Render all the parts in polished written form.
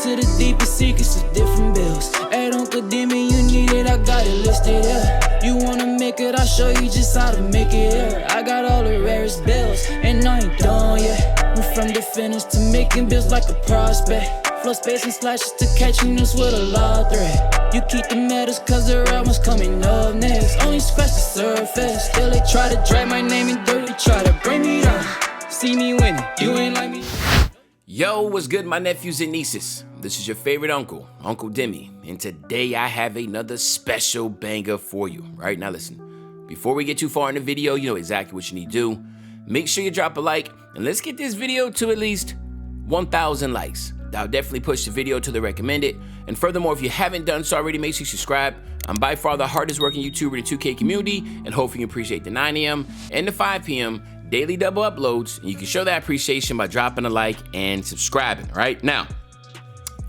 to the deepest secrets of different bills. At Uncle Demi, you need it, I got it listed, yeah. You wanna make it, I'll show you just how to make it, yeah. I got all the rarest bills, and I ain't done yet. Went from the finish to making bills like a prospect. Flow space and slashes to catching us with a law threat. You keep the medals cause the right one's coming up next. Only scratch the surface. Still they try to drag my name in dirt, they try to bring me down. See me winning, you ain't like me. Yo, what's good, my nephews and nieces? This is your favorite uncle, Uncle Demi, and today I have another special banger for you. Right, now listen, before we get too far in the video, you know exactly what you need to do. Make sure you drop a like, and let's get this video to at least 1,000 likes. That'll definitely push the video to the recommended. And furthermore, if you haven't done so already, make sure you subscribe. I'm by far the hardest working YouTuber in the 2K community, and hopefully you appreciate the 9 a.m. and the 5 p.m. daily double uploads. And you can show that appreciation by dropping a like and subscribing. Right now,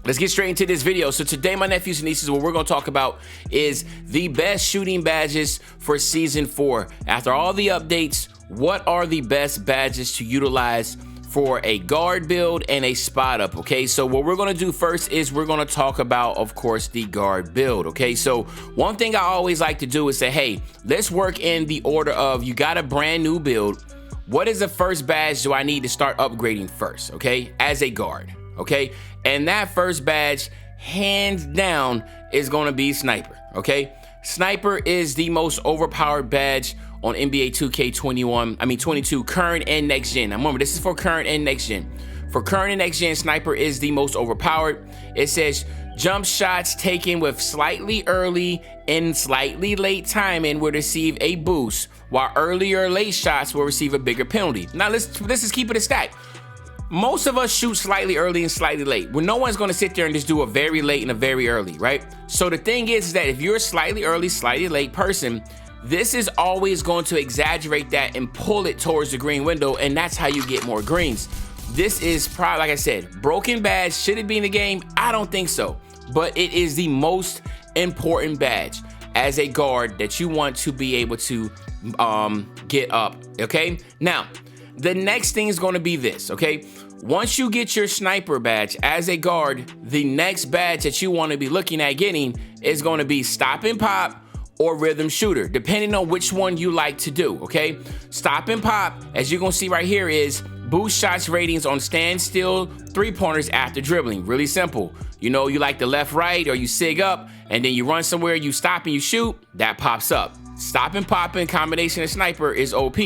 let's get straight into this video. So today, my nephews and nieces, what we're going to talk about is the best shooting badges for Season 4. After all the updates, what are the best badges to utilize for a guard build and a spot up? Okay, so what we're going to do first is we're going to talk about, of course, the guard build. Okay, so one thing I always like to do is say, hey, let's work in the order of, you got a brand new build. What is the first badge do I need to start upgrading first? Okay, as a guard. Okay, and that first badge, hands down, is going to be Sniper. Okay, Sniper is the most overpowered badge on NBA 2K22, current and next gen. Now remember, this is for current and next gen. For current and next gen, Sniper is the most overpowered. It says jump shots taken with slightly early and slightly late timing will receive a boost, while early or late shots will receive a bigger penalty. Now let's just keep it a stack. Most of us shoot slightly early and slightly late. Well, no one's gonna sit there and just do a very late and a very early, right? So the thing is that if you're a slightly early, slightly late person, this is always going to exaggerate that and pull it towards the green window, and that's how you get more greens. This is probably, like I said, broken badge. Should it be in the game? I don't think so, but it is the most important badge as a guard that you want to be able to get up, okay? Now, the next thing is going to be this, okay? Once you get your Sniper badge as a guard, the next badge that you want to be looking at getting is going to be Stop and Pop or Rhythm Shooter, depending on which one you like to do, okay? Stop and Pop, as you're gonna see right here, is boost shots ratings on standstill three-pointers after dribbling. Really simple. You know, you like the left, right, or you sig up, and then you run somewhere, you stop and you shoot, that pops up. Stop and Pop in combination of Sniper is OP.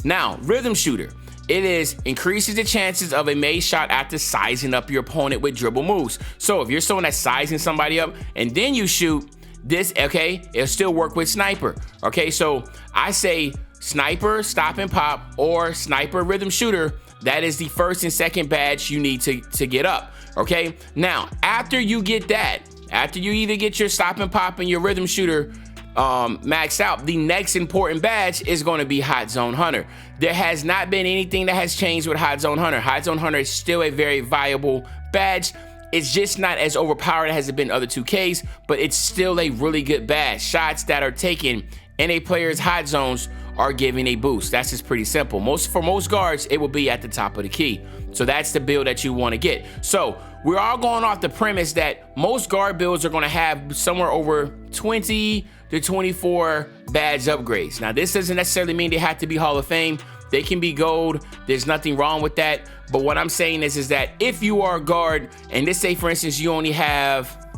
Now, Rhythm Shooter, it is increases the chances of a made shot after sizing up your opponent with dribble moves. So if you're someone that's sizing somebody up and then you shoot, this, okay, it'll still work with Sniper. Okay, so I say Sniper, Stop and Pop, or Sniper Rhythm Shooter. That is the first and second badge you need to get up. Okay, now after you get that, after you either get your Stop and Pop and your Rhythm Shooter maxed out, the next important badge is going to be Hot Zone Hunter. There has not been anything that has changed with Hot Zone Hunter. Hot Zone Hunter is still a very viable badge. It's just not as overpowered as it been other 2Ks, but it's still a really good badge. Shots that are taken in a player's hot zones are giving a boost. That's just pretty simple. For most guards, it will be at the top of the key. So that's the build that you want to get. So we're all going off the premise that most guard builds are going to have somewhere over 20 to 24 badge upgrades. Now, this doesn't necessarily mean they have to be Hall of Fame. They can be gold. There's nothing wrong with that. But what I'm saying is that if you are a guard, and let's say, for instance, you only have,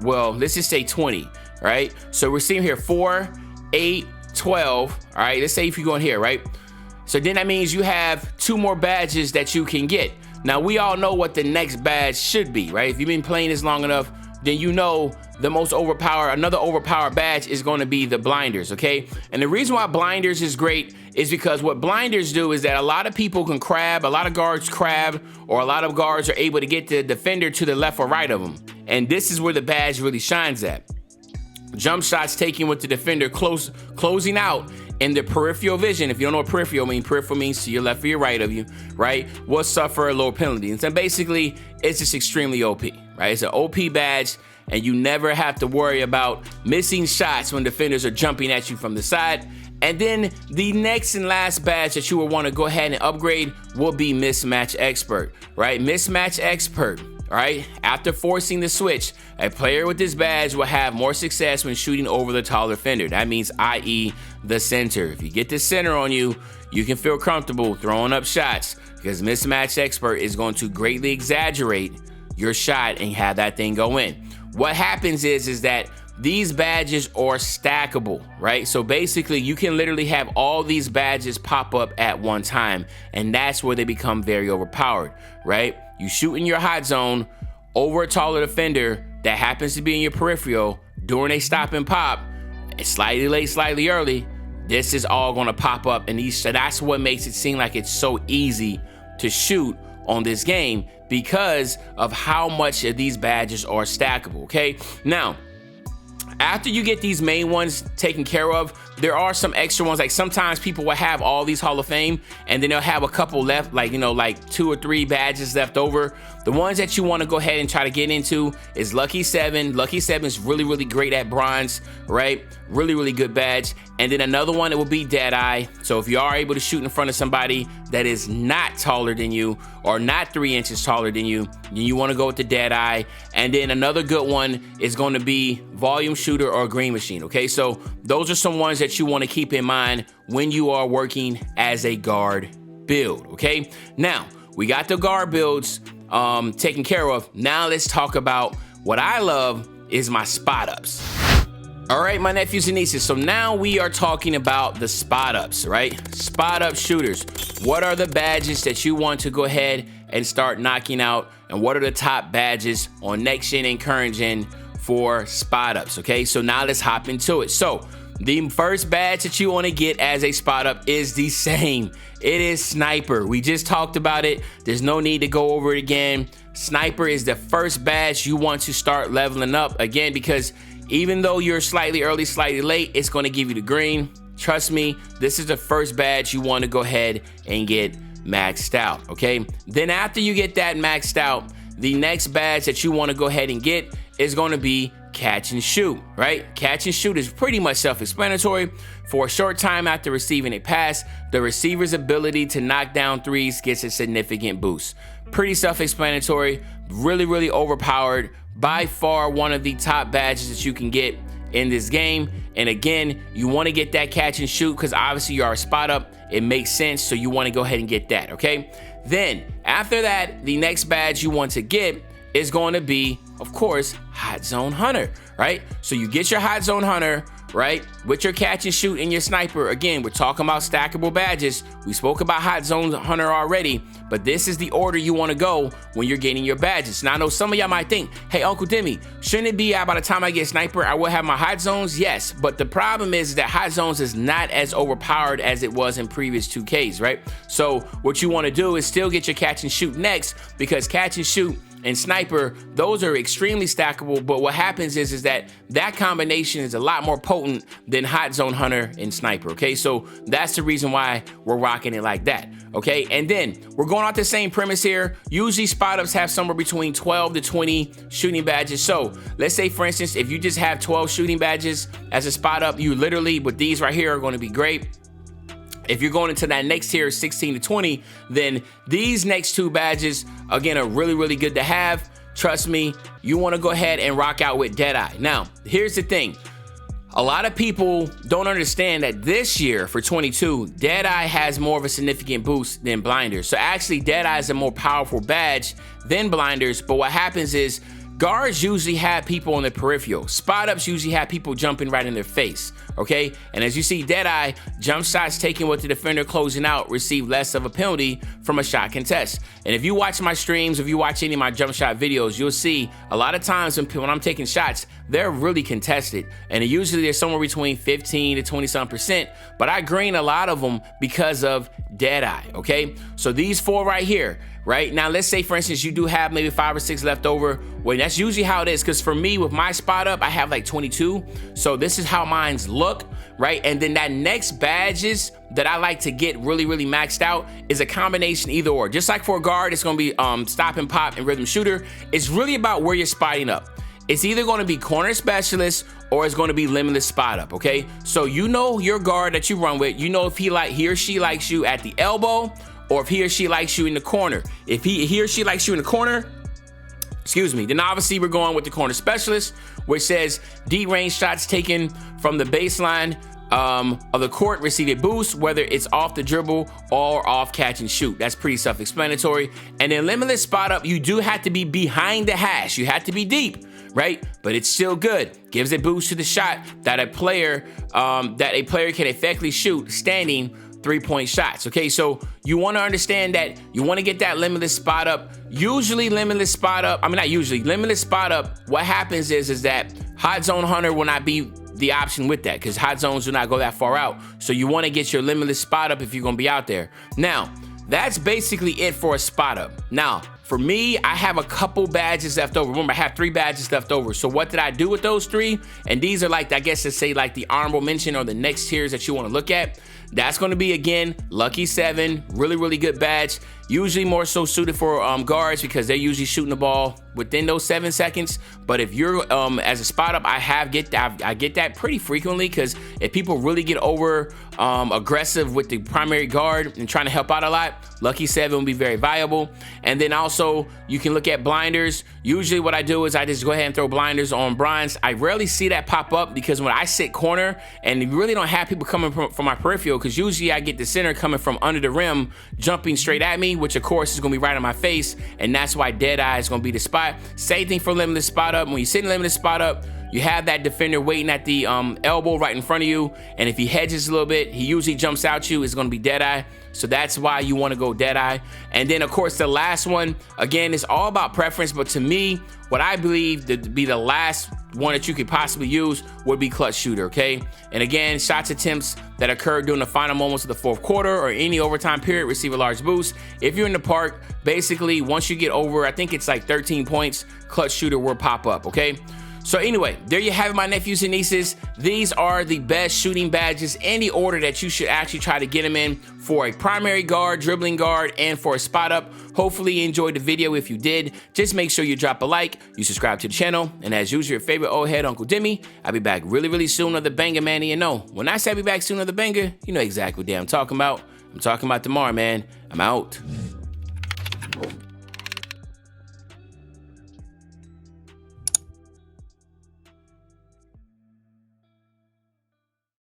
well, let's just say 20, right? So we're seeing here 4, 8, 12, all right? Let's say if you go in here, right? So then that means you have 2 more badges that you can get. Now, we all know what the next badge should be, right? If you've been playing this long enough, then you know the most overpowered, another overpowered badge is going to be the Blinders, okay? And the reason why Blinders is great is because what Blinders do is that a lot of people can crab, a lot of guards crab, or a lot of guards are able to get the defender to the left or right of them. And this is where the badge really shines at. Jump shots taken with the defender closing out in the peripheral vision. If you don't know what peripheral means to your left or your right of you, right, will suffer a lower penalty. And so basically, it's just extremely OP, right? It's an OP badge, and you never have to worry about missing shots when defenders are jumping at you from the side. And then the next and last badge that you will want to go ahead and upgrade will be Mismatch Expert, right? Mismatch Expert all right, after forcing the switch, a player with this badge will have more success when shooting over the taller defender. That means, i.e., the center. If you get the center on you, you can feel comfortable throwing up shots because Mismatch Expert is going to greatly exaggerate your shot and have that thing go in. What happens is that these badges are stackable, right? So basically, you can literally have all these badges pop up at one time, and that's where they become very overpowered, right? You shoot in your hot zone over a taller defender that happens to be in your peripheral during a stop and pop, slightly late, slightly early. This is all gonna pop up, and so that's what makes it seem like it's so easy to shoot on this game because of how much of these badges are stackable, okay? Now, after you get these main ones taken care of, there are some extra ones. Like sometimes people will have all these Hall of Fame and then they'll have a couple left, like, you know, like 2 or 3 badges left over. The ones that you want to go ahead and try to get into is Lucky 7. Lucky 7 is really, really great at bronze, right? Really, really good badge. And then another one, it will be Deadeye. So if you are able to shoot in front of somebody that is not taller than you or not 3 inches taller than you, then you want to go with the Deadeye. And then another good one is going to be Volume Shooter or Green Machine, okay? So those are some ones that you want to keep in mind when you are working as a guard build, okay? Now, we got the guard builds taken care of. Now let's talk about what I love is my spot ups. All right, my nephews and nieces. So now we are talking about the spot ups, right? Spot up shooters. What are the badges that you want to go ahead and start knocking out? And what are the top badges on next gen and current gen for spot ups? Okay, so now let's hop into it. So the first badge that you want to get as a spot up is the same. It is Sniper. We just talked about it. There's no need to go over it again. Sniper is the first badge you want to start leveling up again, because even though you're slightly early, slightly late, it's going to give you the green. Trust me, this is the first badge you want to go ahead and get maxed out, okay? Then after you get that maxed out, the next badge that you want to go ahead and get is going to be Catch and Shoot, right? Catch and Shoot is pretty much self-explanatory. For a short time after receiving a pass, the receiver's ability to knock down threes gets a significant boost. Pretty self-explanatory, really, really overpowered. By far one of the top badges that you can get in this game. And again, you want to get that Catch and Shoot because obviously you are a spot up. It makes sense, so you want to go ahead and get that, okay? Then, after that, the next badge you want to get is going to be, of course, Hot Zone Hunter, right? So you get your Hot Zone Hunter, right, with your Catch and Shoot and your Sniper. Again, we're talking about stackable badges. We spoke about Hot Zone Hunter already, but this is the order you want to go when you're getting your badges. Now, I know some of y'all might think, hey, Uncle Demi, shouldn't it be by the time I get Sniper, I will have my Hot Zones? Yes, but the problem is that Hot Zones is not as overpowered as it was in previous 2Ks, right? So what you want to do is still get your Catch and Shoot next, because Catch and Shoot and Sniper, those are extremely stackable, but what happens is that combination is a lot more potent than Hot Zone Hunter and Sniper, okay? So that's the reason why we're rocking it like that, okay? And then we're going off the same premise here. Usually spot ups have somewhere between 12 to 20 shooting badges. So let's say, for instance, if you just have 12 shooting badges as a spot up, you literally, with these right here, are going to be great. If you're going into that next tier, 16 to 20, then these next 2 badges, again, are really, really good to have. Trust me, you want to go ahead and rock out with Deadeye. Now, here's the thing. A lot of people don't understand that this year, for 22, Deadeye has more of a significant boost than Blinders. So actually, Deadeye is a more powerful badge than Blinders, but what happens is guards usually have people on the peripheral. Spot ups usually have people jumping right in their face, okay? And as you see, Deadeye, jump shots taken with the defender closing out receive less of a penalty from a shot contest. And if you watch my streams, if you watch any of my jump shot videos, you'll see a lot of times when I'm taking shots, they're really contested. And usually they're somewhere between 15 to 20-some%, but I green a lot of them because of Deadeye, okay? So these 4 right here, right? Now, let's say, for instance, you do have maybe 5 or 6 left over. Well, that's usually how it is, because for me, with my spot up, I have like 22. So this is how mine's look, right? And then that next badges that I like to get really, really maxed out is a combination either or. Just like for a guard, it's going to be stop and pop and rhythm shooter. It's really about where you're spotting up. It's either going to be corner specialist or it's going to be limitless spot up, okay? So you know your guard that you run with, you know if he or she likes you at the elbow, or if he or she likes you in the corner. If he or she likes you in the corner, Excuse me. Then obviously we're going with the corner specialist, which says deep range shots taken from the baseline of the court receive a boost, whether it's off the dribble or off catch and shoot. That's pretty self-explanatory. And then limitless spot up, you do have to be behind the hash. You have to be deep, right? But it's still good. Gives a boost to the shot that a player can effectively shoot standing 3-point shots. Okay, so you want to understand that you want to get that limitless spot up. Usually limitless spot up, limitless spot up, what happens is that hot zone hunter will not be the option with that, because hot zones do not go that far out. So you want to get your limitless spot up if you're going to be out there. Now, that's basically it for a spot up. Now, for me, I have a couple badges left over. Remember, I have 3 badges left over. So what did I do with those 3? And these are like, I guess to say like the honorable mention or the next tiers that you want to look at. That's going to be, again, Lucky 7, really, really good badge. Usually more so suited for guards because they're usually shooting the ball within those 7 seconds. But if you're as a spot up, I get that pretty frequently, because if people really get over aggressive with the primary guard and trying to help out a lot, Lucky 7 will be very viable. And then also you can look at blinders. Usually what I do is I just go ahead and throw blinders on bronze. I rarely see that pop up because when I sit corner, and you really don't have people coming from my peripheral, because usually I get the center coming from under the rim jumping straight at me, which of course is going to be right on my face, and that's why dead eye is going to be the spot. Same thing for limitless spot up. When you sit in limitless spot up, you have that defender waiting at the elbow right in front of you, and if he hedges a little bit, he usually jumps out you. It's going to be dead eye. So that's why you want to go dead eye. And then of course the last one, again, it's all about preference, but to me, what I believe to be the last one that you could possibly use would be clutch shooter, okay? And again, shots attempts that occur during the final moments of the 4th quarter or any overtime period receive a large boost. If you're in the park, basically once you get over, I think it's like 13 points, clutch shooter will pop up, okay? So anyway, there you have it, my nephews and nieces. These are the best shooting badges in the order that you should actually try to get them in for a primary guard, dribbling guard, and for a spot up. Hopefully you enjoyed the video. If you did, just make sure you drop a like, you subscribe to the channel, and as usual, your favorite old head, Uncle Demi. I'll be back really, really soon on the banger, man. And you know, when I say I'll be back soon on the banger, you know exactly what day I'm talking about. I'm talking about tomorrow, man. I'm out.